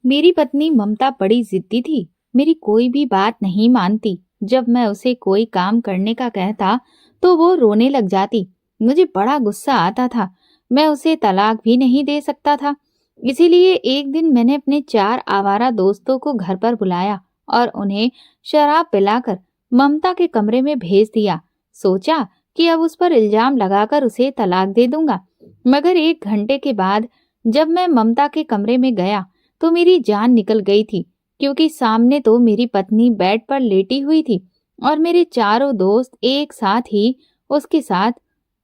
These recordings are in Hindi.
मेरी पत्नी ममता बड़ी जिद्दी थी। मेरी कोई भी बात नहीं मानती। जब मैं उसे कोई काम करने का कहता तो वो रोने लग जाती। मुझे बड़ा गुस्सा आता था। मैं उसे तलाक भी नहीं दे सकता था। इसीलिए एक दिन मैंने अपने 4 आवारा दोस्तों को घर पर बुलाया और उन्हें शराब पिलाकर ममता के कमरे में भेज दिया। सोचा कि अब उस पर इल्जाम लगाकर उसे तलाक दे दूंगा। मगर 1 घंटे के बाद जब मैं ममता के कमरे में गया तो मेरी जान निकल गई थी, क्योंकि सामने तो मेरी पत्नी बेड पर लेटी हुई थी और मेरे चारों दोस्त एक साथ ही उसके साथ।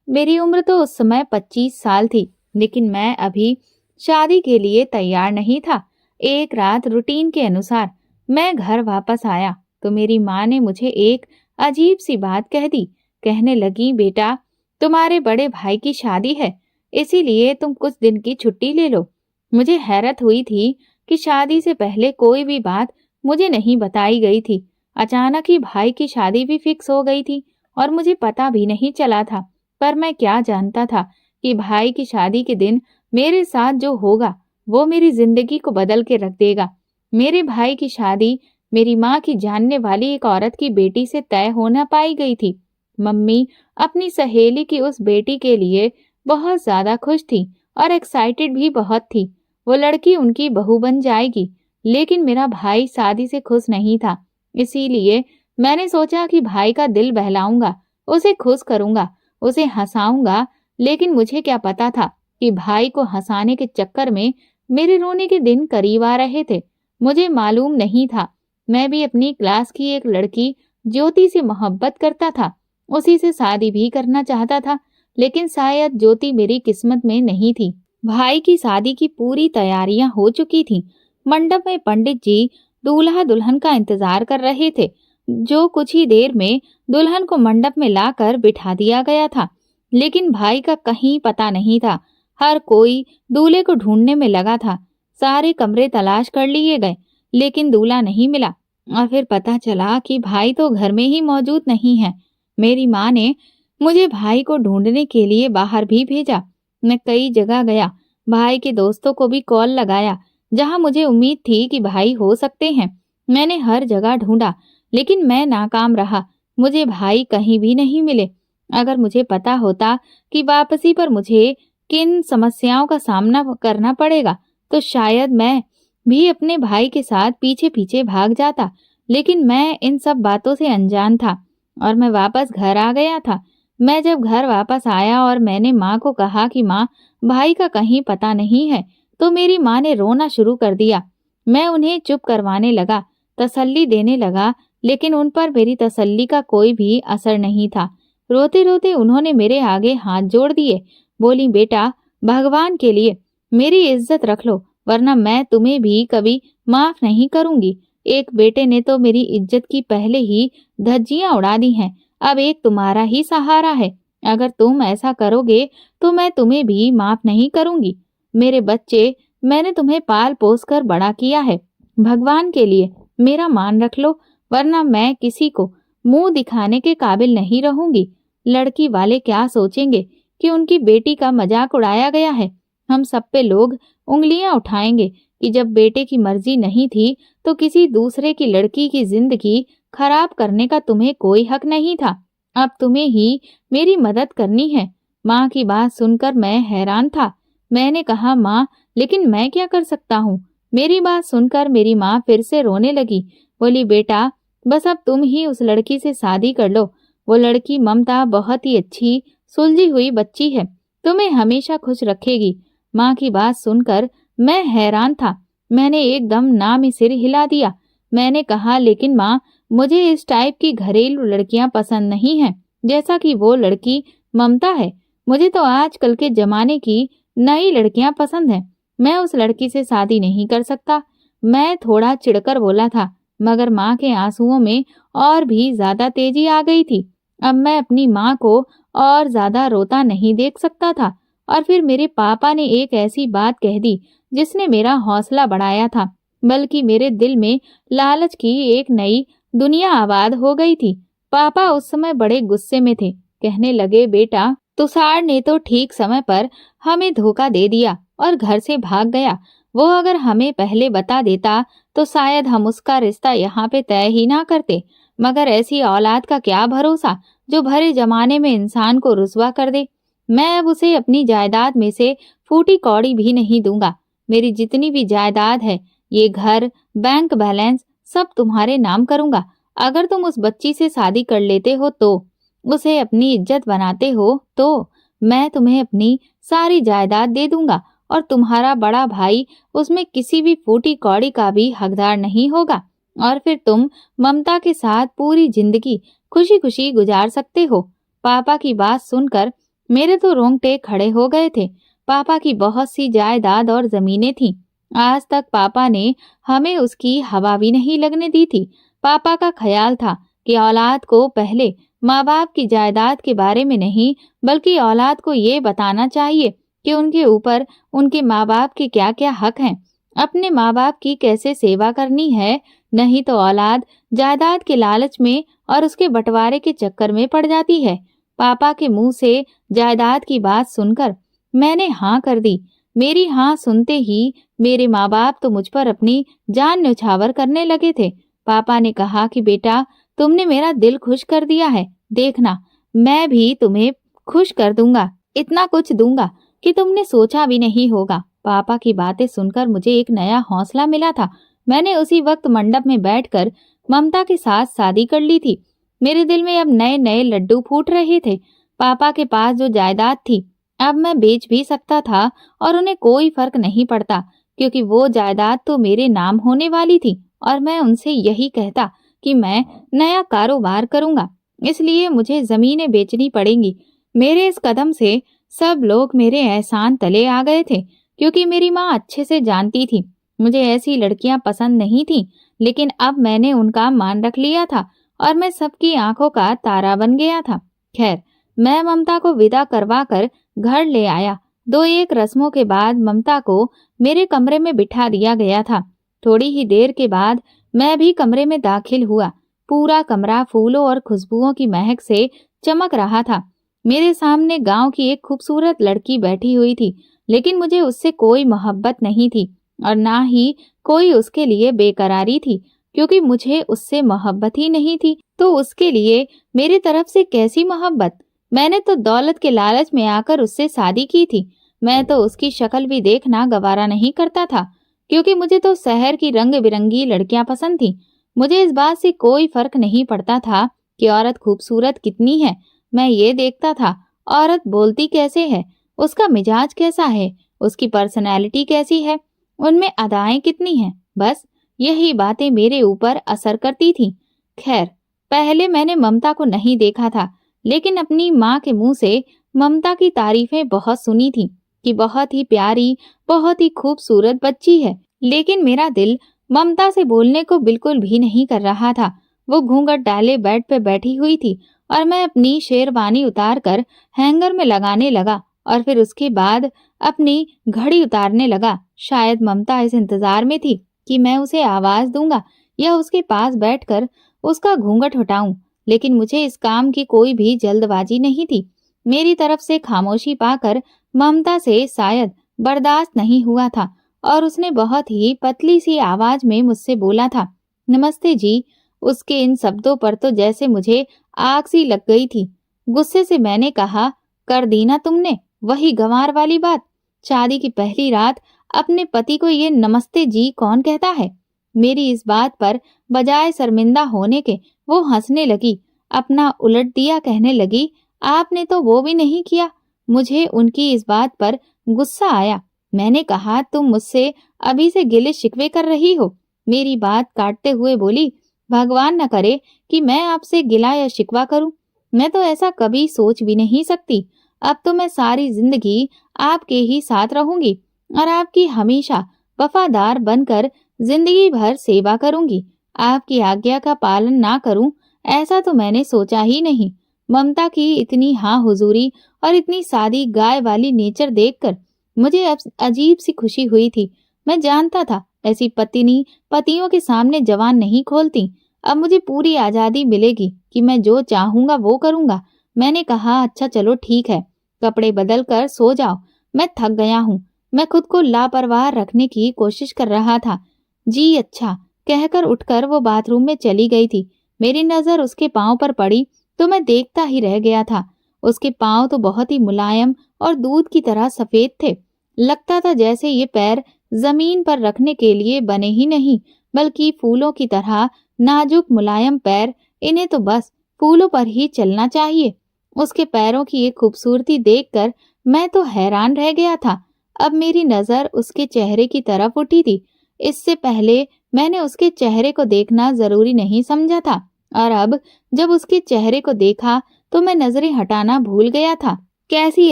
मेरी उम्र तो उस समय 25 साल थी, लेकिन मैं अभी शादी के लिए तैयार नहीं था। एक रात रूटीन के अनुसार मैं घर वापस आया तो मेरी माँ ने मुझे एक अजीब सी बात कह दी। कहने लगी, बेटा, तुम्हारे बड़े भाई की शादी है, इसीलिए तुम कुछ दिन की छुट्टी ले लो। मुझे हैरत हुई थी कि शादी से पहले कोई भी बात मुझे नहीं बताई गई थी। अचानक ही भाई की शादी भी फिक्स हो गई थी और मुझे पता भी नहीं चला था। पर मैं क्या जानता था कि भाई की शादी के दिन मेरे साथ जो होगा वो मेरी जिंदगी को बदल के रख देगा। मेरे भाई की शादी मेरी माँ की जानने वाली एक औरत की बेटी से तय होना पाई गई थी। मम्मी अपनी सहेली की उस बेटी के लिए बहुत ज्यादा खुश थी और एक्साइटेड भी बहुत थी। वो लड़की उनकी बहू बन जाएगी। लेकिन मेरा भाई शादी से खुश नहीं था। इसीलिए मैंने सोचा कि भाई का दिल बहलाऊंगा, उसे खुश करूंगा, उसे हंसाऊंगा। लेकिन मुझे क्या पता था कि भाई को हंसाने के चक्कर में मेरे रोने के दिन करीब आ रहे थे। मुझे मालूम नहीं था। मैं भी अपनी क्लास की एक लड़की ज्योति से मोहब्बत करता था। उसी से शादी भी करना चाहता था, लेकिन शायद ज्योति मेरी किस्मत में नहीं थी। भाई की शादी की पूरी तैयारियां हो चुकी थीं। मंडप में पंडित जी दूल्हा दुल्हन का इंतजार कर रहे थे। जो कुछ ही देर में दुल्हन को मंडप में लाकर बिठा दिया गया था। लेकिन भाई का कहीं पता नहीं था। हर कोई दूल्हे को ढूंढने में लगा था। सारे कमरे तलाश कर लिए गए, लेकिन दूल्हा नहीं मिला। और फिर पता चला कि भाई तो घर में ही मौजूद नहीं है। मेरी माँ ने मुझे भाई को ढूंढने के लिए बाहर भी भेजा। मैं कई जगह गया, भाई के दोस्तों को भी कॉल लगाया जहां मुझे उम्मीद थी कि भाई हो सकते हैं। मैंने हर जगह ढूंढा, लेकिन मैं नाकाम रहा। मुझे भाई कहीं भी नहीं मिले। अगर मुझे पता होता कि वापसी पर मुझे किन समस्याओं का सामना करना पड़ेगा तो शायद मैं भी अपने भाई के साथ पीछे पीछे भाग जाता। लेकिन मैं इन सब बातों से अनजान था और मैं वापस घर आ गया था। मैं जब घर वापस आया और मैंने माँ को कहा कि माँ, भाई का कहीं पता नहीं है, तो मेरी माँ ने रोना शुरू कर दिया। मैं उन्हें चुप करवाने लगा, तसल्ली देने लगा, लेकिन उन पर मेरी तसल्ली का कोई भी असर नहीं था। रोते रोते उन्होंने मेरे आगे हाथ जोड़ दिए। बोली, बेटा, भगवान के लिए मेरी इज्जत रख लो, वरना मैं तुम्हें भी कभी माफ नहीं करूंगी। एक बेटे ने तो मेरी इज्जत की पहले ही धज्जियां उड़ा दी हैं। अब एक तुम्हारा ही सहारा है। अगर तुम ऐसा करोगे तो मैं तुम्हें भी माफ नहीं करूंगी। मेरे बच्चे, मैंने तुम्हें पाल पोस कर बड़ा किया है। भगवान के लिए मेरा मान रख लो, वरना मैं किसी को मुंह दिखाने के काबिल नहीं रहूंगी। लड़की वाले क्या सोचेंगे कि उनकी बेटी का मजाक उड़ाया गया है। हम सब पे लोग उंगलियां उठाएंगे कि जब बेटे की मर्जी नहीं थी तो किसी दूसरे की लड़की की जिंदगी खराब करने का तुम्हें कोई हक नहीं था। अब तुम्हें ही मेरी मदद करनी है। माँ की बात सुनकर मैं हैरान था। मैंने कहा, माँ, लेकिन मैं क्या कर सकता हूँ? मेरी बात सुनकर मेरी माँ फिर से रोने लगी। बोली, बेटा, बस अब तुम ही उस लड़की से शादी कर लो। वो लड़की ममता बहुत ही अच्छी सुलझी हुई बच्ची है, तुम्हें हमेशा खुश रखेगी। माँ की बात सुनकर मैं हैरान था। मैंने एकदम ना में सिर हिला दिया। मैंने कहा, लेकिन माँ, मुझे इस टाइप की घरेलू लड़कियां पसंद नहीं हैं, जैसा कि वो लड़की ममता है। मुझे तो आजकल के जमाने की नई लड़कियां पसंद हैं। मैं उस लड़की से शादी नहीं कर सकता। मैं थोड़ा चिढ़कर बोला था, मगर माँ के आंसुओं में और भी ज्यादा तेजी आ गई थी। अब मैं अपनी माँ को और ज्यादा रोता नहीं देख सकता था। और फिर मेरे पापा ने एक ऐसी बात कह दी जिसने मेरा हौसला बढ़ाया था, बल्कि मेरे दिल में लालच की एक नई दुनिया आबाद हो गई थी। पापा उस समय बड़े गुस्से में थे। कहने लगे, बेटा, तुषार ने तो ठीक समय पर हमें धोखा दे दिया और घर से भाग गया। वो अगर हमें पहले बता देता तो शायद हम उसका रिश्ता यहाँ पे तय ही ना करते। मगर ऐसी औलाद का क्या भरोसा जो भरे जमाने में इंसान को रुसवा कर दे। मैं अब उसे अपनी जायदाद में से फूटी कौड़ी भी नहीं दूंगा। मेरी जितनी भी जायदाद है, ये घर, बैंक बैलेंस सब तुम्हारे नाम करूंगा। अगर तुम उस बच्ची से शादी कर लेते हो तो, उसे अपनी इज्जत बनाते हो तो मैं तुम्हें अपनी सारी जायदाद दे दूंगा और तुम्हारा बड़ा भाई उसमें किसी भी फूटी कौड़ी का भी हकदार नहीं होगा। और फिर तुम ममता के साथ पूरी जिंदगी खुशी खुशी गुजार सकते हो। पापा की बात सुनकर मेरे तो रोंगटे खड़े हो गए थे। पापा की बहुत सी जायदाद और जमीनें थीं। आज तक पापा ने हमें उसकी हवा भी नहीं लगने दी थी। पापा का ख्याल था कि औलाद को पहले माँ बाप की जायदाद के बारे में नहीं, बल्कि औलाद को ये बताना चाहिए कि उनके ऊपर उनके माँ बाप के क्या क्या हक हैं, अपने माँ बाप की कैसे सेवा करनी है। नहीं तो औलाद जायदाद के लालच में और उसके बंटवारे के चक्कर में पड़ जाती है। पापा के मुंह से जायदाद की बात सुनकर मैंने हाँ कर दी। मेरी हाँ सुनते ही मेरे माँ बाप तो मुझ पर अपनी जान न्यौछावर करने लगे थे। पापा ने कहा कि बेटा, तुमने मेरा दिल खुश कर दिया है, देखना मैं भी तुम्हें खुश कर दूंगा, इतना कुछ दूंगा कि तुमने सोचा भी नहीं होगा। पापा की बातें सुनकर मुझे एक नया हौसला मिला था। मैंने उसी वक्त मंडप में बैठकर ममता के साथ शादी कर ली थी। मेरे दिल में अब नए नए लड्डू फूट रहे थे। पापा के पास जो जायदाद थी अब मैं बेच भी सकता था और उन्हें कोई फर्क नहीं पड़ता, क्योंकि वो जायदाद तो मेरे नाम होने वाली थी और मैं उनसे यही कहता कि मैं नया कारोबार करूंगा, इसलिए मुझे जमीनें बेचनी पड़ेंगी। मेरे इस कदम से सब लोग मेरे एहसान तले आ गए थे, क्योंकि मेरी माँ अच्छे से जानती थी मुझे ऐसी लड़कियां पसंद नहीं थी। लेकिन अब मैंने उनका मान रख लिया था और मैं सबकी आंखों का तारा बन गया था। खैर, मैं ममता को विदा करवा कर घर ले आया। दो एक रस्मों के बाद ममता को मेरे कमरे में बिठा दिया गया था। थोड़ी ही देर के बाद मैं भी कमरे में दाखिल हुआ। पूरा कमरा फूलों और खुशबुओं की महक से चमक रहा था। मेरे सामने गांव की एक खूबसूरत लड़की बैठी हुई थी, लेकिन मुझे उससे कोई मोहब्बत नहीं थी और ना ही कोई उसके लिए बेकरारी थी, क्योंकि मुझे उससे मोहब्बत ही नहीं थी तो उसके लिए मेरी तरफ से कैसी मोहब्बत। मैंने तो दौलत के लालच में आकर उससे शादी की थी। मैं तो उसकी शक्ल भी देखना गवारा नहीं करता था, क्योंकि मुझे तो शहर की रंग बिरंगी लड़कियां पसंद थी। मुझे इस बात से कोई फर्क नहीं पड़ता था कि औरत खूबसूरत कितनी है। मैं ये देखता था औरत बोलती कैसे है, उसका मिजाज कैसा है, उसकी पर्सनैलिटी कैसी है, उनमें अदाएं कितनी हैं। बस यही बातें मेरे ऊपर असर करती थीं। खैर, पहले मैंने ममता को नहीं देखा था, लेकिन अपनी माँ के मुंह से ममता की तारीफें बहुत सुनी थी कि बहुत ही प्यारी, बहुत ही खूबसूरत बच्ची है। लेकिन मेरा दिल ममता से बोलने को बिल्कुल भी नहीं कर रहा था। वो घूंघट डाले बेड पे बैठी हुई थी और मैं अपनी शेरवानी उतार कर हैंगर में लगाने लगा और फिर उसके बाद अपनी घड़ी उतारने लगा। शायद ममता इस इंतजार में थी कि मैं उसे आवाज दूंगा या उसके पास बैठकर उसका घूंघट हटाऊं, लेकिन मुझे इस काम की कोई भी जल्दबाजी नहीं थी। मेरी तरफ से खामोशी पाकर ममता से शायद बर्दाश्त नहीं हुआ था और उसने बहुत ही पतली सी आवाज में मुझसे बोला था, नमस्ते जी। उसके इन शब्दों पर तो जैसे मुझे आग सी लग गई थी। गुस्से से मैंने कहा, कर दी ना तुमने वही गंवार वाली बात। शादी की पहली रात अपने पति को ये नमस्ते जी कौन कहता है। मेरी इस बात पर बजाय शर्मिंदा होने के वो हंसने लगी, अपना उलट दिया कहने लगी, आपने तो वो भी नहीं किया। मुझे उनकी इस बात पर गुस्सा आया। मैंने कहा, तुम मुझसे अभी से गिले शिकवे कर रही हो। मेरी बात काटते हुए बोली, भगवान न करे कि मैं आपसे गिला या शिकवा करूं। मैं तो ऐसा कभी सोच भी नहीं सकती। अब तो मैं सारी जिंदगी आपके ही साथ रहूंगी और आपकी हमेशा वफादार बनकर जिंदगी भर सेवा करूंगी। आपकी आज्ञा का पालन ना करूं, ऐसा तो मैंने सोचा ही नहीं। ममता की इतनी हाँ हुजूरी और इतनी सादी गाय वाली नेचर देखकर मुझे अब अजीब सी खुशी हुई थी। मैं जानता था ऐसी पत्नी पतियों के सामने जवान नहीं खोलती। अब मुझे पूरी आजादी मिलेगी कि मैं जो चाहूंगा वो करूंगा। मैंने कहा, अच्छा चलो ठीक है, कपड़े बदल कर सो जाओ, मैं थक गया हूँ। मैं खुद को लापरवाह रखने की कोशिश कर रहा था। जी अच्छा कहकर उठकर वो बाथरूम में चली गई थी। मेरी नजर उसके पांव पर पड़ी तो मैं देखता ही रह गया था। उसके पांव तो बहुत ही मुलायम और दूध की तरह सफेद थे। लगता था जैसे ये पैर जमीन पर रखने के लिए बने ही नहीं, बल्कि फूलों की तरह नाजुक मुलायम पैर, इन्हें तो बस फूलों पर ही चलना चाहिए। उसके पैरों की ये खूबसूरती देखकर मैं तो हैरान रह गया था। अब मेरी नजर उसके चेहरे की तरफ उठी थी। इससे पहले मैंने उसके चेहरे को देखना जरूरी नहीं समझा था, और अब जब उसके चेहरे को देखा तो मैं नजरें हटाना भूल गया था। कैसी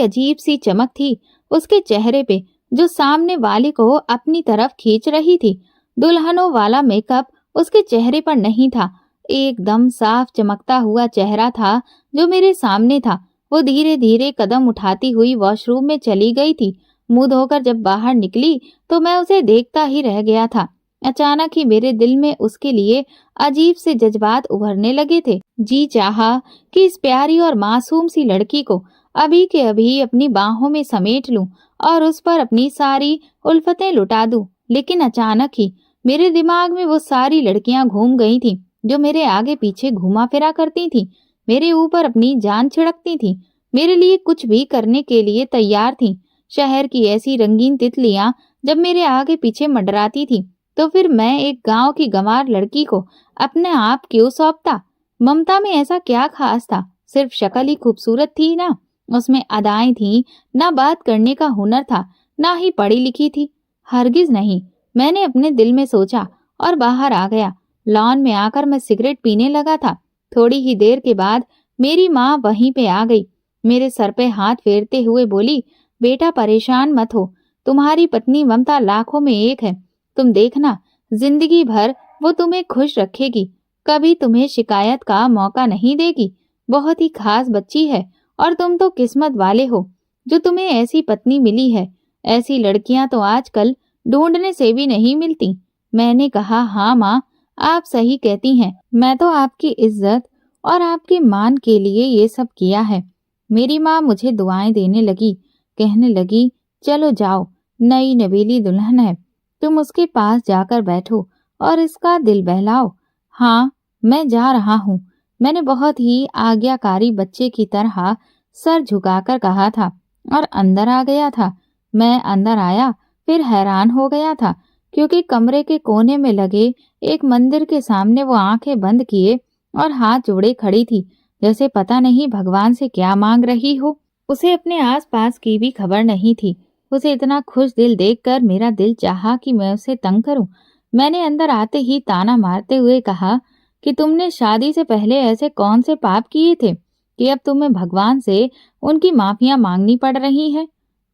अजीब सी चमक थी उसके चेहरे पे, जो सामने वाले को अपनी तरफ खींच रही थी। दुल्हनों वाला मेकअप उसके चेहरे पर नहीं था। एकदम साफ चमकता हुआ चेहरा था जो मेरे सामने था। वो धीरे धीरे कदम उठाती हुई वॉशरूम में चली गई थी। मुंह धोकर जब बाहर निकली तो मैं उसे देखता ही रह गया था। अचानक ही मेरे दिल में उसके लिए अजीब से जज्बात उभरने लगे थे। जी चाहा कि इस प्यारी और मासूम सी लड़की को अभी के अभी अपनी बाहों में समेट लूं और उस पर अपनी सारी उल्फतें लुटा दूं। लेकिन अचानक ही मेरे दिमाग में वो सारी लड़कियां घूम गई थीं जो मेरे आगे पीछे घुमा फिरा करती थीं, मेरे ऊपर अपनी जान छिड़कती थीं, मेरे लिए कुछ भी करने के लिए तैयार थीं। शहर की ऐसी रंगीन तितलियां जब मेरे आगे पीछे मंडराती थी, तो फिर मैं एक गांव की गंवार लड़की को अपने आप क्यों सौंपता? ममता में ऐसा क्या खास था? सिर्फ शक्ल ही खूबसूरत थी ना, उसमें अदाएं थी, ना बात करने का हुनर था, ना ही पढ़ी लिखी थी। हरगिज नहीं, मैंने अपने दिल में सोचा और बाहर आ गया। लॉन में आकर मैं सिगरेट पीने लगा था। थोड़ी ही देर के बाद मेरी माँ वहीं पे आ गई। मेरे सर पे हाथ फेरते हुए बोली, बेटा परेशान मत हो, तुम्हारी पत्नी ममता लाखों में एक है। तुम देखना, जिंदगी भर वो तुम्हें खुश रखेगी, कभी तुम्हें शिकायत का मौका नहीं देगी। बहुत ही खास बच्ची है और तुम तो किस्मत वाले हो जो तुम्हें ऐसी पत्नी मिली है। ऐसी लड़कियां तो आजकल ढूंढने से भी नहीं मिलती। मैंने कहा, हाँ माँ, आप सही कहती हैं। मैं तो आपकी इज्जत और आपके मान के लिए ये सब किया है। मेरी माँ मुझे दुआएं देने लगी, कहने लगी, चलो जाओ, नई नवेली दुल्हन है, तुम उसके पास जाकर बैठो और इसका दिल बहलाओ। हाँ, मैं जा रहा हूँ, मैंने बहुत ही आज्ञाकारी बच्चे की तरह सर झुकाकर कहा था और अंदर आ गया था। मैं अंदर आया, फिर हैरान हो गया था, क्योंकि कमरे के कोने में लगे एक मंदिर के सामने वो आंखें बंद किए और हाथ जोड़े खड़ी थी, जैसे पता नहीं भगवान से क्या मांग रही हो। उसे अपने आसपास की भी खबर नहीं थी। उसे इतना खुश दिल देखकर मेरा दिल चाहा कि मैं उसे तंग करूं। मैंने अंदर आते ही ताना मारते हुए कहा कि तुमने शादी से पहले ऐसे कौन से पाप किए थे कि अब तुम्हें भगवान से उनकी माफियां मांगनी पड़ रही हैं?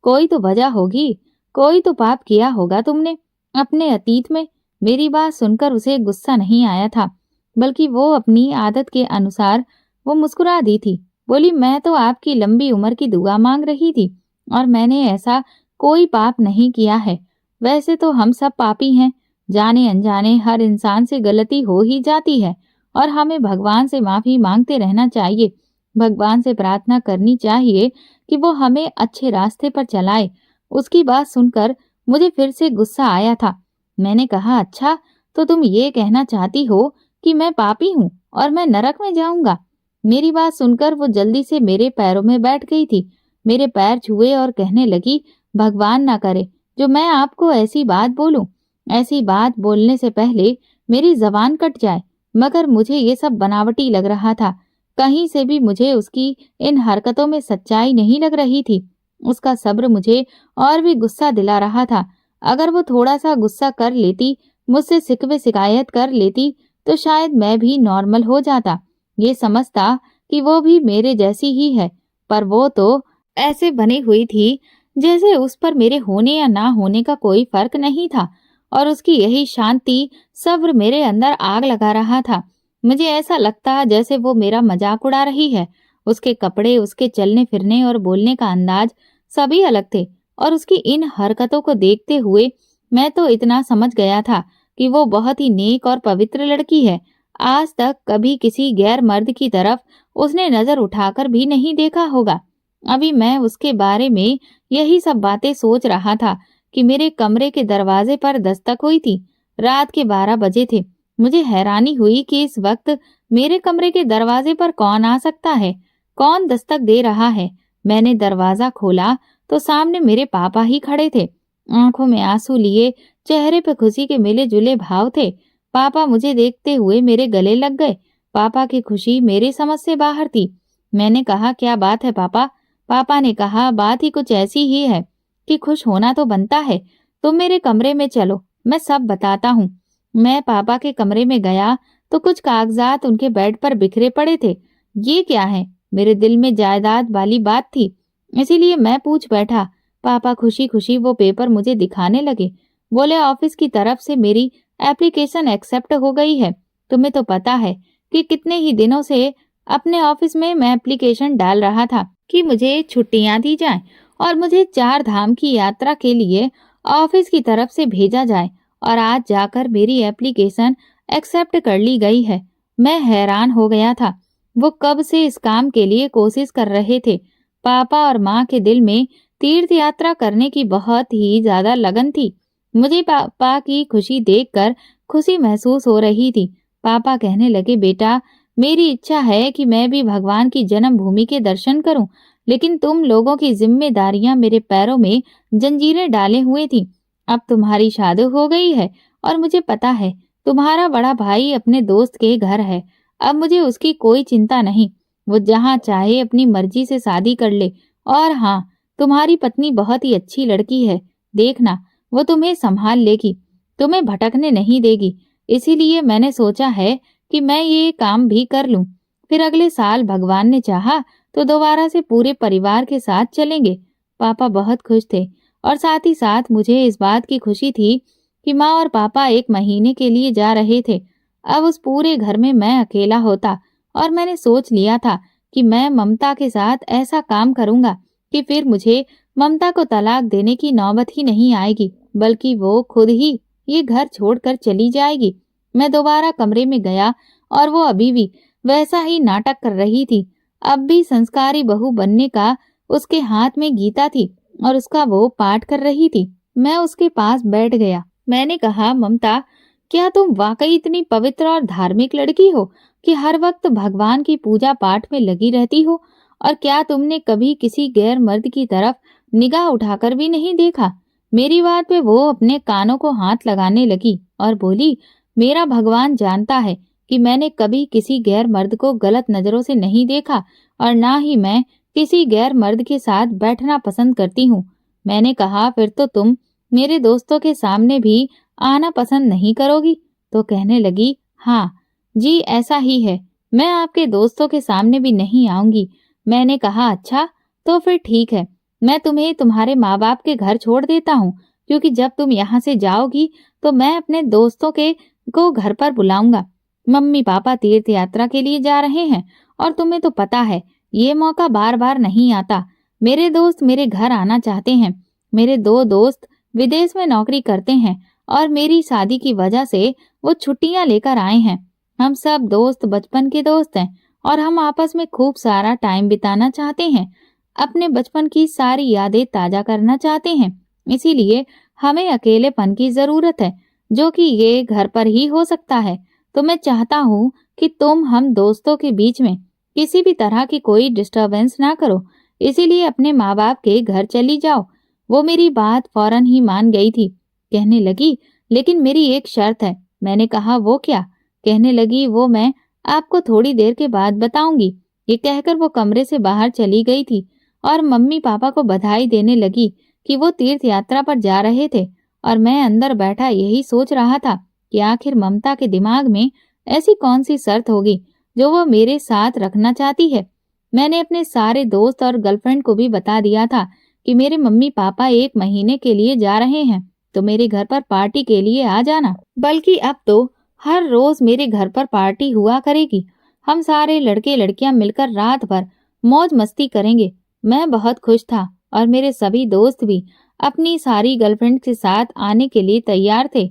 कोई तो वजह होगी, कोई तो पाप किया होगा तुमने अपने अतीत में। मेरी बात सुनकर उसे गुस्सा नहीं आया था, बल्कि वो अपनी आदत के अनुसार वो मुस्कुरा दी थी। बोली, मैं तो आपकी लंबी उम्र की दुआ मांग रही थी और मैंने ऐसा कोई पाप नहीं किया है। वैसे तो हम सब पापी हैं, जाने अनजाने हर इंसान से गलती हो ही जाती है और हमें भगवान से माफी मांगते रहना चाहिए। भगवान से प्रार्थना करनी चाहिए कि वो हमें अच्छे रास्ते पर चलाए। उसकी बात सुनकर मुझे फिर से गुस्सा आया था। मैंने कहा, अच्छा, तो तुम ये कहना चाहती हो कि मैं पापी हूँ और मैं नरक में जाऊंगा? मेरी बात सुनकर वो जल्दी से मेरे पैरों में बैठ गई थी, मेरे पैर छुए और कहने लगी, भगवान ना करे जो मैं आपको ऐसी बात बोलूं। ऐसी बात बोलने से पहले मेरी जबान कट जाए। मगर मुझे ये सब बनावटी लग रहा था। कहीं से भी मुझे उसकी इन हरकतों में सच्चाई नहीं लग रही थी। उसका सब्र मुझे और भी गुस्सा दिला रहा था। अगर वो थोड़ा सा गुस्सा कर लेती, मुझसे शिकवे शिकायत कर लेती, तो शायद मैं भी नॉर्मल हो जाता, ये समझता कि वो भी मेरे जैसी ही है। पर वो तो ऐसे बनी हुई थी जैसे उस पर मेरे होने या ना होने का कोई फर्क नहीं था, और उसकी यही शांति सब्र मेरे अंदर आग लगा रहा था। मुझे ऐसा लगता जैसे वो मेरा मजाक उड़ा रही है। उसके कपड़े, उसके चलने फिरने और बोलने का अंदाज सभी अलग थे, और उसकी इन हरकतों को देखते हुए मैं तो इतना समझ गया था कि वो बहुत ही नेक और पवित्र लड़की है। आज तक कभी किसी गैर मर्द की तरफ उसने नजर उठाकर भी नहीं देखा होगा। अभी मैं उसके बारे में यही सब बातें सोच रहा था कि मेरे कमरे के दरवाजे पर दस्तक हुई थी। रात के 12 बजे थे। मुझे हैरानी हुई कि इस वक्त मेरे कमरे के दरवाजे पर कौन आ सकता है, कौन दस्तक दे रहा है। मैंने दरवाजा खोला तो सामने मेरे पापा ही खड़े थे। आंखों में आंसू लिए, चेहरे पे खुशी के मिले जुले भाव थे। पापा मुझे देखते हुए मेरे गले लग गए। पापा की खुशी मेरी समझ से बाहर थी। मैंने कहा, क्या बात है पापा? पापा ने कहा, बात ही कुछ ऐसी ही है कि खुश होना तो बनता है। तुम मेरे कमरे में चलो, मैं सब बताता हूँ। मैं पापा के कमरे में गया तो कुछ कागजात उनके बेड पर बिखरे पड़े थे। ये क्या है? मेरे दिल में जायदाद वाली बात थी, इसीलिए मैं पूछ बैठा। पापा खुशी खुशी वो पेपर मुझे दिखाने लगे। बोले, ऑफिस की तरफ से मेरी एप्लीकेशन एक्सेप्ट हो गई है। तुम्हें तो पता है कि कितने ही दिनों से अपने ऑफिस में मैं एप्लीकेशन डाल रहा था कि मुझे छुट्टियां दी जाएं और मुझे 4 धाम की यात्रा के लिए ऑफिस की तरफ से भेजा जाए, और आज जाकर मेरी एप्लीकेशन एक्सेप्ट कर ली गई है। मैं हैरान हो गया था। वो कब से इस काम के लिए कोशिश कर रहे थे। पापा और माँ के दिल में तीर्थ यात्रा करने की बहुत ही ज्यादा लगन थी। मुझे पापा की खुशी देखकर खुशी महसूस हो रही थी। पापा कहने लगे, बेटा, मेरी इच्छा है कि मैं भी भगवान की जन्मभूमि के दर्शन करूं, लेकिन तुम लोगों की जिम्मेदारियां मेरे पैरों में जंजीरें डाले हुए थी। अब तुम्हारी शादी हो गई है और मुझे पता है तुम्हारा बड़ा भाई अपने दोस्त के घर है। अब मुझे उसकी कोई चिंता नहीं। वो जहाँ चाहे अपनी मर्जी से शादी कर ले। और हाँ, तुम्हारी पत्नी बहुत ही अच्छी लड़की है। देखना, वो तुम्हें संभाल लेगी, तुम्हें भटकने नहीं देगी। इसीलिए मैंने सोचा है कि मैं ये काम भी कर लूं। फिर अगले साल भगवान ने चाहा तो दोबारा से पूरे परिवार के साथ चलेंगे। पापा बहुत खुश थे और साथ ही साथ मुझे इस बात की खुशी थी कि माँ और पापा 1 महीने के लिए जा रहे थे। अब उस पूरे घर में मैं अकेला होता, और मैंने सोच लिया था कि मैं ममता के साथ ऐसा काम करूंगा कि फिर मुझे ममता को तलाक देने की नौबत ही नहीं आएगी, बल्कि वो खुद ही ये घर छोड़कर चली जाएगी। मैं दोबारा कमरे में गया और वो अभी भी वैसा ही नाटक कर रही थी। अब भी संस्कारी बहू बनने का उसके हाथ में गीता थी और उसका वो पाठ कर रही थी। मैं उसके पास बैठ गया। मैंने कहा, ममता, क्या तुम वाकई इतनी पवित्र और धार्मिक लड़की हो कि हर वक्त भगवान की पूजा पाठ में लगी रहती हो? और क्या तुमने कभी किसी गैर मर्द की तरफ निगाह उठाकर भी नहीं देखा? मेरी बात पे वो अपने कानों को हाथ लगाने लगी और बोली, मेरा भगवान जानता है कि मैंने कभी किसी गैर मर्द को गलत नजरों से नहीं देखा, और ना ही मैं किसी गैर मर्द के साथ बैठना पसंद करती हूँ। मैंने कहा, फिर तो तुम मेरे दोस्तों के सामने भी आना पसंद नहीं करोगी? तो कहने लगी, हाँ जी, ऐसा ही है, मैं आपके दोस्तों के सामने भी नहीं आऊंगी। मैंने कहा, अच्छा, तो फिर ठीक है, मैं तुम्हें तुम्हारे माँ बाप के घर छोड़ देता हूँ, क्योंकि जब तुम यहाँ से जाओगी तो मैं अपने दोस्तों के को घर पर बुलाऊंगा। मम्मी पापा तीर्थ यात्रा के लिए जा रहे हैं, और तुम्हें तो पता है ये मौका बार बार नहीं आता। मेरे दोस्त मेरे घर आना चाहते हैं। मेरे 2 दोस्त विदेश में नौकरी करते हैं और मेरी शादी की वजह से वो छुट्टियां लेकर आए हैं। हम सब दोस्त बचपन के दोस्त हैं और हम आपस में खूब सारा टाइम बिताना चाहते हैं, अपने बचपन की सारी यादें ताजा करना चाहते हैं। इसीलिए हमें अकेलेपन की जरूरत है, जो कि ये घर पर ही हो सकता है। तो मैं चाहता हूँ कि तुम हम दोस्तों के बीच में किसी भी तरह की कोई डिस्टरबेंस ना करो, इसीलिए अपने माँ बाप के घर चली जाओ। वो मेरी बात फौरन ही मान गई थी। कहने लगी, लेकिन मेरी एक शर्त है। मैंने कहा, वो क्या? कहने लगी, वो मैं आपको थोड़ी देर के बाद बताऊंगी। ये कहकर वो कमरे से बाहर चली गई थी और मम्मी पापा को बधाई देने लगी कि वो तीर्थ यात्रा पर जा रहे थे। और मैं अंदर बैठा यही सोच रहा था कि आखिर ममता के दिमाग में ऐसी कौन सी शर्त होगी जो वो मेरे साथ रखना चाहती है। मैंने अपने सारे दोस्त और गर्लफ्रेंड को भी बता दिया था कि मेरे मम्मी पापा 1 महीने के लिए जा रहे हैं, तो मेरे घर पर पार्टी के लिए आ जाना। बल्कि अब तो हर रोज मेरे घर पर पार्टी हुआ करेगी। हम सारे लड़के लड़कियां मिलकर रात भर मौज मस्ती करेंगे। मैं बहुत खुश था और मेरे सभी दोस्त भी अपनी सारी गर्लफ्रेंड के साथ आने के लिए तैयार थे।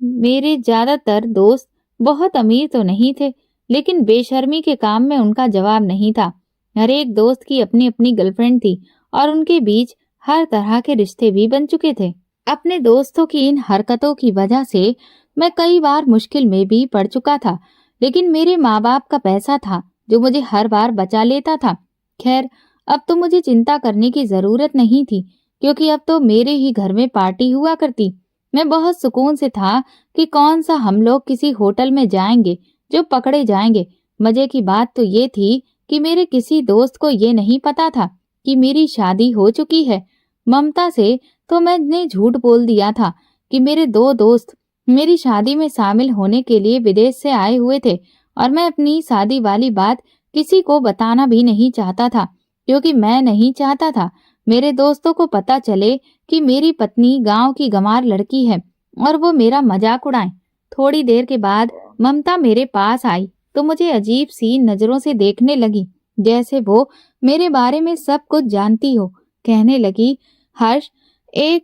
मेरे ज्यादातर दोस्त बहुत अमीर तो नहीं थे, लेकिन बेशर्मी के काम में उनका जवाब नहीं था। हर एक दोस्त की अपनी अपनी गर्लफ्रेंड थी और उनके बीच हर तरह के रिश्ते भी बन चुके थे। अपने दोस्तों की इन हरकतों की वजह से मैं कई बार मुश्किल में भी पड़ चुका था, लेकिन मेरे माँ बाप का पैसा था जो मुझे हर बार बचा लेता था। खैर, अब तो मुझे चिंता करने की जरूरत नहीं थी, क्योंकि अब तो मेरे ही घर में पार्टी हुआ करती। मैं बहुत सुकून से था कि कौन सा हम लोग किसी होटल में जाएंगे जो पकड़े जाएंगे। मजे की बात तो ये थी कि मेरे किसी दोस्त को ये नहीं पता था कि मेरी शादी हो चुकी है। ममता से तो मैंने झूठ बोल दिया था कि मेरे दो दोस्त मेरी शादी में शामिल होने के लिए विदेश से आए हुए थे, और मैं अपनी शादी वाली बात किसी को बताना भी नहीं चाहता था, क्योंकि मैं नहीं चाहता था मेरे दोस्तों को पता चले कि मेरी पत्नी गांव की गंवार लड़की है और वो मेरा मजाक उड़ाए। थोड़ी देर के बाद ममता मेरे पास आई तो मुझे अजीब सी नजरों से देखने लगी, जैसे वो मेरे बारे में सब कुछ जानती हो। कहने लगी, हर्ष, एक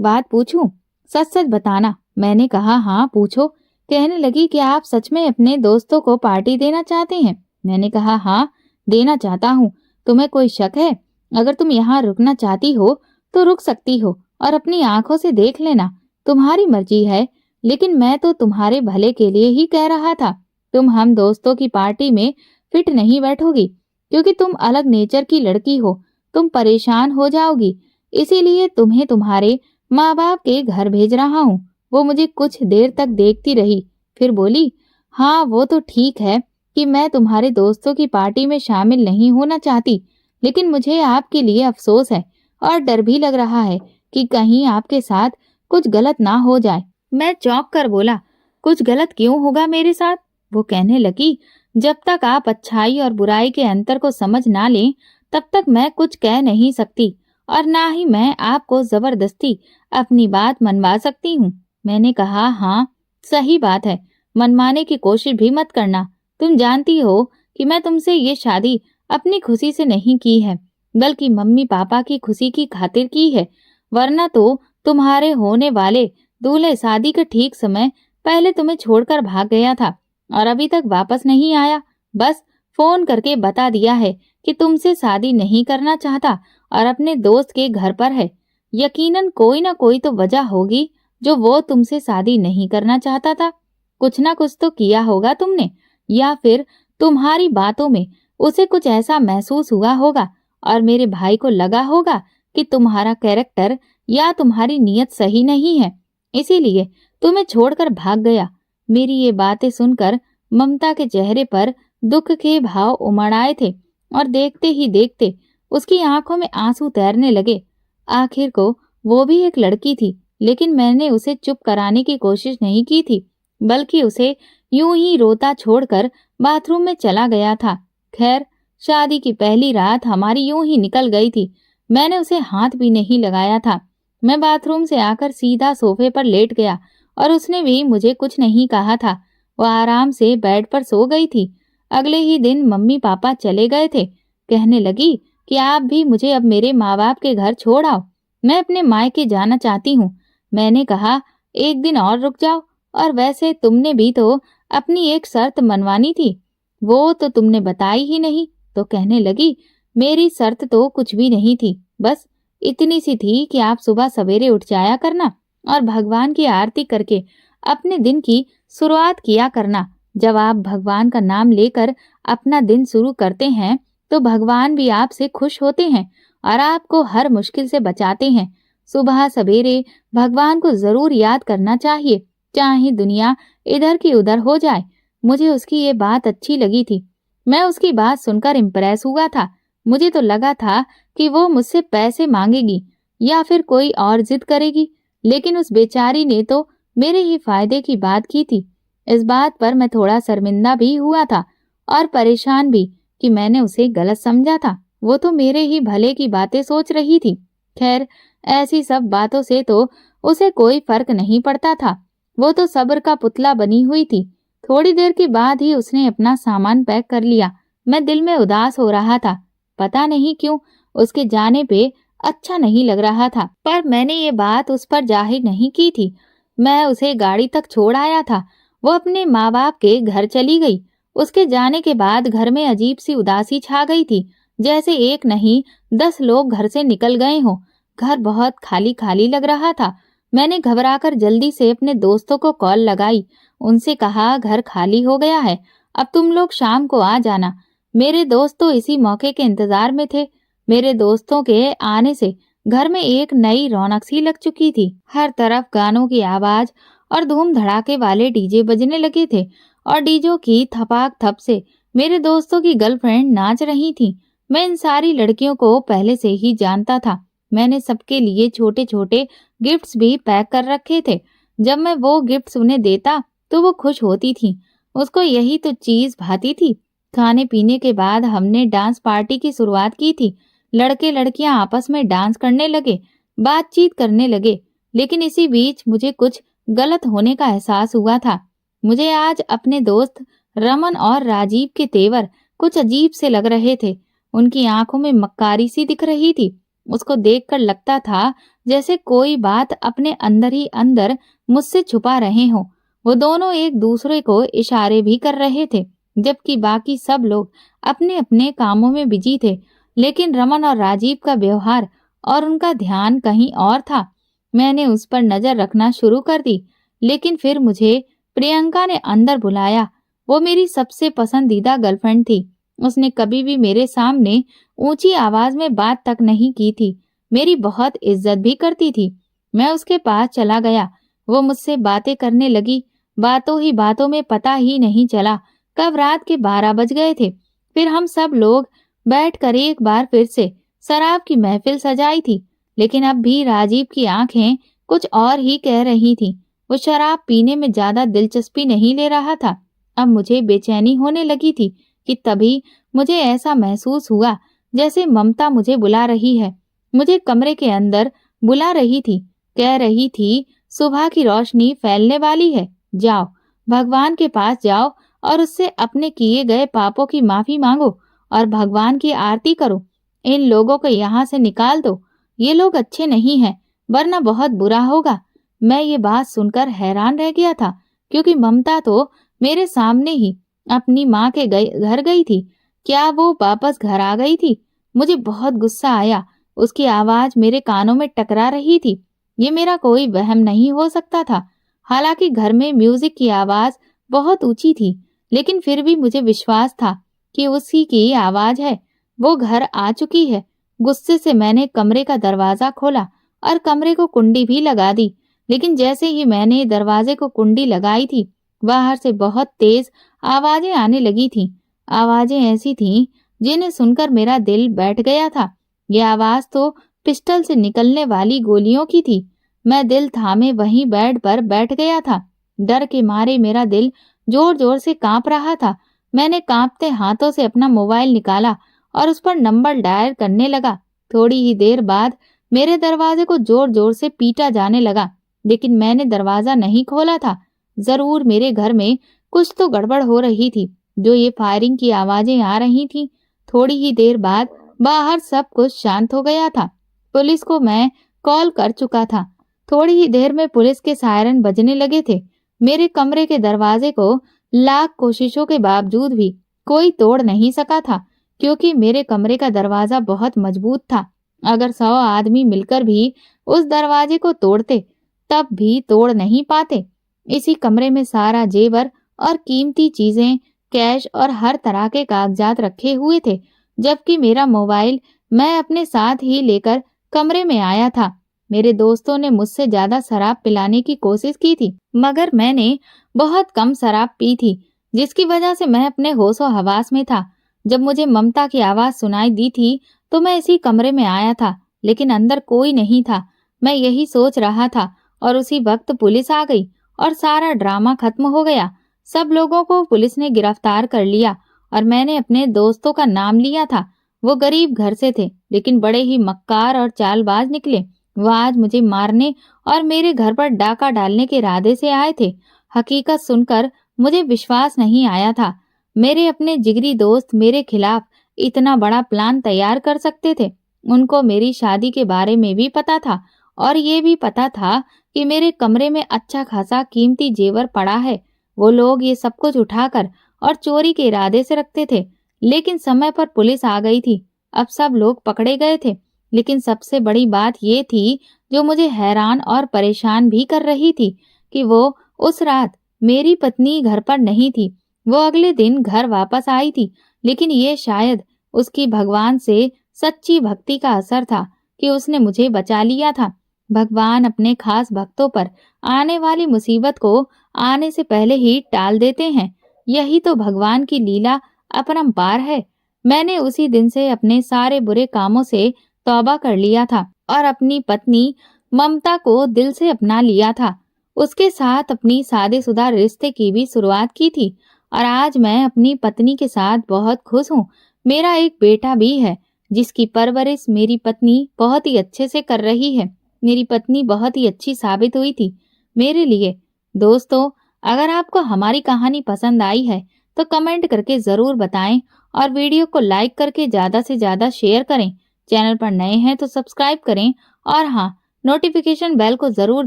बात पूछूं? सच सच बताना। मैंने कहा, हाँ पूछो। कहने लगी कि आप सच में अपने दोस्तों को पार्टी देना चाहते हैं? मैंने कहा, हाँ देना चाहता हूँ। तुम्हें कोई शक है? अगर तुम यहाँ रुकना चाहती हो तो रुक सकती हो और अपनी आंखों से देख लेना, तुम्हारी मर्जी है। लेकिन मैं तो तुम्हारे भले के लिए ही कह रहा था। तुम हम दोस्तों की पार्टी में फिट नहीं बैठोगी, क्योंकि तुम अलग नेचर की लड़की हो, तुम परेशान हो जाओगी। इसीलिए तुम्हें तुम्हारे माँ बाप के घर भेज रहा हूँ। वो मुझे कुछ देर तक देखती रही, फिर बोली, हाँ वो तो ठीक है कि मैं तुम्हारे दोस्तों की पार्टी में शामिल नहीं होना चाहती, लेकिन मुझे आपके लिए अफसोस है और डर भी लग रहा है कि कहीं आपके साथ कुछ गलत ना हो जाए। मैं चौंक कर बोला, कुछ गलत क्यों होगा मेरे साथ? वो कहने लगी, जब तक आप अच्छाई और बुराई के अंतर को समझ ना लें, तब तक मैं कुछ कह नहीं सकती, और ना ही मैं आपको जबरदस्ती अपनी बात मनवा सकती हूँ। मैंने कहा, हाँ सही बात है, मनवाने की कोशिश भी मत करना। तुम जानती हो कि मैं तुमसे ये शादी अपनी खुशी से नहीं की है, बल्कि मम्मी पापा की खुशी की खातिर की है। वरना तो तुम्हारे होने वाले दूल्हे शादी के ठीक समय पहले तुम्हें छोड़कर भाग गया था और अभी तक वापस नहीं आया। बस फोन करके बता दिया है कि तुमसे शादी नहीं करना चाहता और अपने दोस्त के घर पर है। यकीनन कोई ना कोई तो वजह होगी जो वो तुमसे शादी नहीं करना चाहता था। कुछ ना कुछ तो किया होगा तुमने, या फिर तुम्हारी बातों में उसे कुछ ऐसा महसूस हुआ होगा और मेरे भाई को लगा होगा कि तुम्हारा कैरेक्टर या तुम्हारी नीयत सही नहीं है, इसीलिए तुम्हें छोड़कर भाग गया। मेरी ये बातें सुनकर ममता के चेहरे पर दुख के भाव उमड़ आए थे और देखते ही देखते उसकी आंखों में आंसू तैरने लगे। आखिर को वो भी एक लड़की थी, लेकिन मैंने उसे चुप कराने की कोशिश नहीं की थी, बल्कि उसे यूं ही रोता छोड़कर बाथरूम में चला गया था। खैर, शादी की पहली रात हमारी यूं ही निकल गई थी। मैंने उसे हाथ भी नहीं लगाया था। मैं बाथरूम से आकर सीधा सोफे पर लेट गया और उसने भी मुझे कुछ नहीं कहा था। वह आराम से बेड पर सो गई थी। अगले ही दिन मम्मी पापा चले गए थे। कहने लगी कि आप भी मुझे अब मेरे माँ बाप के घर छोड़ आओ, मैं अपने मायके जाना चाहती हूँ। मैंने कहा, एक दिन और रुक जाओ, और वैसे तुमने भी तो अपनी एक शर्त मनवानी थी, वो तो तुमने बताई ही नहीं। तो कहने लगी, मेरी शर्त तो कुछ भी नहीं थी, बस इतनी सी थी कि आप सुबह सवेरे उठ जाया करना और भगवान की आरती करके अपने दिन की शुरुआत किया करना। जब आप भगवान का नाम लेकर अपना दिन शुरू करते हैं तो भगवान भी आपसे खुश होते हैं और आपको हर मुश्किल से बचाते हैं। सुबह सवेरे भगवान को जरूर याद करना चाहिए, चाहे दुनिया इधर की उधर हो जाए। मुझे उसकी ये बात अच्छी लगी थी। मैं उसकी बात सुनकर इम्प्रेस हुआ था। मुझे तो लगा था कि वो मुझसे पैसे मांगेगी या फिर कोई और जिद करेगी, लेकिन उस बेचारी ने तो मेरे ही फायदे की बात की थी। इस बात पर मैं थोड़ा शर्मिंदा भी हुआ था और परेशान भी कि मैंने उसे गलत समझा था। वो तो मेरे ही भले की बातें सोच रही थी। खैर, ऐसी सब बातों से तो उसे कोई फर्क नहीं पड़ता था। वो तो सब्र का पुतला बनी हुई थी। थोड़ी देर के बाद ही उसने अपना सामान पैक कर लिया। मैं दिल में उदास हो रहा था। पता नहीं क्यों उसके जाने पे अच्छा नहीं लग रहा था, पर मैंने ये बात उस पर जाहिर नहीं की थी। मैं उसे गाड़ी तक छोड़ आया था। वो अपने माँ बाप के घर चली गई। उसके जाने के बाद घर में अजीब सी उदासी छा गई थी, जैसे एक नहीं 10 लोग घर से निकल गए हों। घर बहुत खाली खाली लग रहा था। मैंने घबराकर जल्दी से अपने दोस्तों को कॉल लगाई। उनसे कहा, घर खाली हो गया है, अब तुम लोग शाम को आ जाना। मेरे दोस्त तो इसी मौके के इंतजार में थे। मेरे दोस्तों के आने से घर में एक नई रौनक सी लग चुकी थी। हर तरफ गानों की आवाज और धूम धड़ाके वाले डीजे बजने लगे थे और डीजों की थपाक थप से मेरे दोस्तों की गर्लफ्रेंड नाच रही थी। मैं इन सारी लड़कियों को पहले से ही जानता था। मैंने सबके लिए छोटे छोटे गिफ्ट्स भी पैक कर रखे थे। जब मैं वो गिफ्ट्स उन्हें देता तो वो खुश होती थी। उसको यही तो चीज भाती थी। खाने पीने के बाद हमने डांस पार्टी की शुरुआत की थी। लड़के लड़कियां आपस में डांस करने लगे, बातचीत करने लगे। लेकिन इसी बीच मुझे कुछ गलत होने का एहसास हुआ था। मुझे आज अपने दोस्त रमन और राजीव के तेवर कुछ अजीब से लग रहे थे। उनकी आंखों में मक्कारी सी दिख रही थी। उसको देखकर लगता था जैसे कोई बात अपने अंदर ही अंदर मुझसे छुपा रहे हो। वो दोनों एक दूसरे को इशारे भी कर रहे थे, जबकि बाकी सब लोग अपने अपने कामों में बिजी थे। लेकिन रमन और राजीव का व्यवहार और उनका ध्यान कहीं और था। मैंने उस पर नजर रखना शुरू कर दी, लेकिन फिर मुझे प्रियंका ने अंदर बुलाया। वो मेरी सबसे पसंदीदा गर्लफ्रेंड थी। उसने कभी भी मेरे सामने ऊंची आवाज में बात तक नहीं की थी। मेरी बहुत इज्जत भी करती थी। मैं उसके पास चला गया। वो मुझसे बातें करने लगी। बातों ही बातों में पता ही नहीं चला कब रात के 12 बज गए थे। फिर हम सब लोग बैठकर एक बार फिर से शराब की महफिल सजाई थी। लेकिन अब भी राजीव की आंखें कुछ और ही कह रही थी। वो शराब पीने में ज्यादा दिलचस्पी नहीं ले रहा था। अब मुझे बेचैनी होने लगी थी कि तभी मुझे ऐसा महसूस हुआ जैसे ममता मुझे बुला रही है। मुझे कमरे के अंदर बुला रही थी, कह रही थी, सुबह की रोशनी फैलने वाली है, जाओ भगवान के पास जाओ और उससे अपने किए गए पापों की माफी मांगो और भगवान की आरती करो। इन लोगों को यहाँ से निकाल दो। ये लोग अच्छे नहीं हैं, वरना बहुत बुरा होगा। मैं ये बात सुनकर हैरान रह गया था, क्योंकि ममता तो मेरे सामने ही अपनी माँ के घर गई थी। क्या वो वापस घर आ गई थी? मुझे बहुत गुस्सा आया। उसकी आवाज मेरे कानों में टकरा रही थी। ये मेरा कोई वहम नहीं हो सकता था। हालांकि घर में म्यूजिक की आवाज बहुत ऊंची थी, लेकिन फिर भी मुझे विश्वास था कि उसी की आवाज है। वो घर आ चुकी है। गुस्से से मैंने कमरे का दरवाजा खोला और कमरे को कुंडी भी लगा दी। लेकिन जैसे ही मैंने दरवाजे को कुंडी लगाई थी, बाहर से बहुत तेज आवाजें आने लगी थीं। आवाजें ऐसी थीं जिन्हें सुनकर मेरा दिल बैठ गया था। ये आवाज तो पिस्टल से निकलने वाली गोलियों की थी। मैं दिल थामे वहीं बेड पर बैठ गया था। डर के मारे मेरा दिल जोर जोर से कांप रहा था। मैंने कांपते हाथों से अपना मोबाइल निकाला और उस पर नंबर डायल करने लगा। थोड़ी ही देर बाद मेरे दरवाजे को जोर जोर से पीटा जाने लगा, लेकिन मैंने दरवाजा नहीं खोला था। जरूर मेरे घर में कुछ तो गड़बड़ हो रही थी, जो ये फायरिंग की आवाजें आ रही थीं। थोड़ी ही देर बाद बाहर सब कुछ शांत हो गया था। पुलिस को मैं कॉल कर चुका था। थोड़ी ही देर में पुलिस के सायरन बजने लगे थे। मेरे कमरे के दरवाजे को लाख कोशिशों के बावजूद भी कोई तोड़ नहीं सका था, क्योंकि मेरे कमरे का दरवाजा बहुत मजबूत था। अगर 100 आदमी मिलकर भी उस दरवाजे को तोड़ते, तब भी तोड़ नहीं पाते। इसी कमरे में सारा जेवर और कीमती चीजें, कैश और हर तरह के कागजात रखे हुए थे, जबकि मेरा मोबाइल मैं अपने साथ ही लेकर कमरे में आया था। मेरे दोस्तों ने मुझसे ज्यादा शराब पिलाने की कोशिश की थी, मगर मैंने बहुत कम शराब पी थी, जिसकी वजह से मैं अपने होशो हवास में था। जब मुझे ममता की आवाज सुनाई दी थी तो मैं इसी कमरे में आया था, लेकिन अंदर कोई नहीं था। मैं यही सोच रहा था और उसी वक्त पुलिस आ गई और सारा ड्रामा खत्म हो गया। सब लोगों को पुलिस ने गिरफ्तार कर लिया और मैंने अपने दोस्तों का नाम लिया था। वो गरीब घर से थे, लेकिन बड़े ही मक्कार और चालबाज निकले। वो आज मुझे मारने और मेरे घर पर डाका डालने के इरादे से आए थे। हकीकत सुनकर मुझे विश्वास नहीं आया था। मेरे अपने जिगरी दोस्त मेरे खिलाफ इतना बड़ा प्लान तैयार कर सकते थे। उनको मेरी शादी के बारे में भी पता था और ये भी पता था कि मेरे कमरे में अच्छा खासा कीमती जेवर पड़ा है। वो लोग ये सब कुछ उठाकर और चोरी के इरादे से रखते थे, लेकिन समय पर पुलिस आ गई थी। अब सब लोग पकड़े गए थे। लेकिन सबसे बड़ी बात ये थी, जो मुझे हैरान और परेशान भी कर रही थी, कि वो उस रात मेरी पत्नी घर पर नहीं थी। वो अगले दिन घर वापस आई थी, लेकिन ये शायद उसकी भगवान से सच्ची भक्ति का असर था कि उसने मुझे बचा लिया था। भगवान अपने खास भक्तों पर आने वाली मुसीबत को आने से पहले ही टाल देते हैं। यही तो भगवान की लीला अपरंपार है। मैंने उसी दिन से अपने सारे बुरे कामों से तौबा कर लिया था और अपनी पत्नी ममता को दिल से अपना लिया था। उसके साथ अपनी शादीशुदा रिश्ते की भी शुरुआत की थी और आज मैं अपनी पत्नी के साथ बहुत खुश हूँ। मेरा एक बेटा भी है, जिसकी परवरिश मेरी पत्नी बहुत ही अच्छे से कर रही है। मेरी पत्नी बहुत ही अच्छी साबित हुई थी मेरे लिए। दोस्तों, अगर आपको हमारी कहानी पसंद आई है तो कमेंट करके ज़रूर बताएं और वीडियो को लाइक करके ज़्यादा से ज़्यादा शेयर करें। चैनल पर नए हैं तो सब्सक्राइब करें और हाँ, नोटिफिकेशन बेल को ज़रूर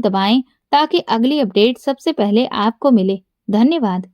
दबाएं ताकि अगली अपडेट सबसे पहले आपको मिले। धन्यवाद।